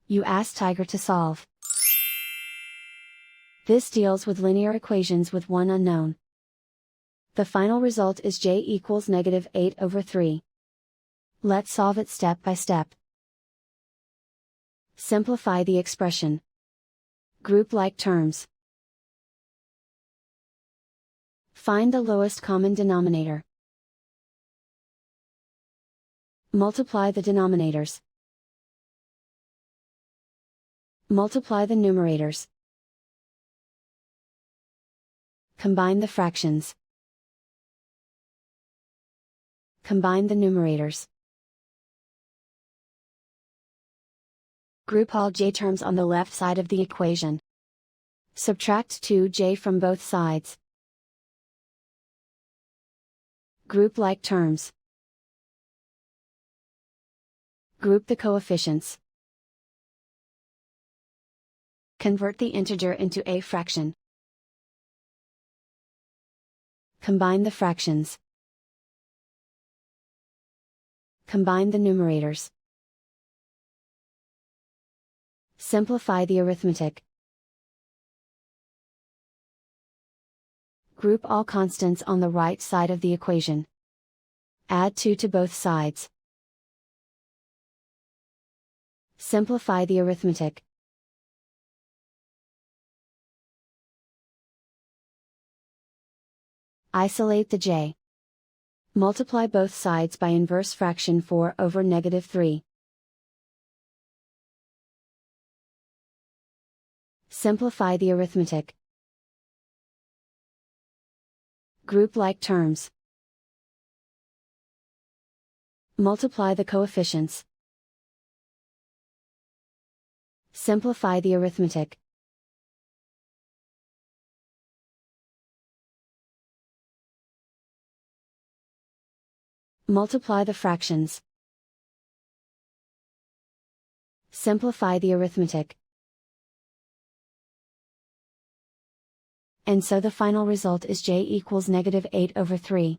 You ask Tiger to solve. This deals with linear equations with one unknown. The final result is j equals -8/3. Let's solve it step by step. Simplify the expression. Group like terms. Find the lowest common denominator. Multiply the denominators. Multiply the numerators. Combine the fractions. Combine the numerators. Group all j terms on the left side of the equation. Subtract 2j from both sides. Group like terms. Group the coefficients. Convert the integer into a fraction. Combine the fractions. Combine the numerators. Simplify the arithmetic. Group all constants on the right side of the equation. Add 2 to both sides. Simplify the arithmetic. Isolate the j. Multiply both sides by inverse fraction 4/3. Simplify the arithmetic. Group like terms. Multiply the coefficients. Simplify the arithmetic. Multiply the fractions. Simplify the arithmetic. And so the final result is j equals -8/3.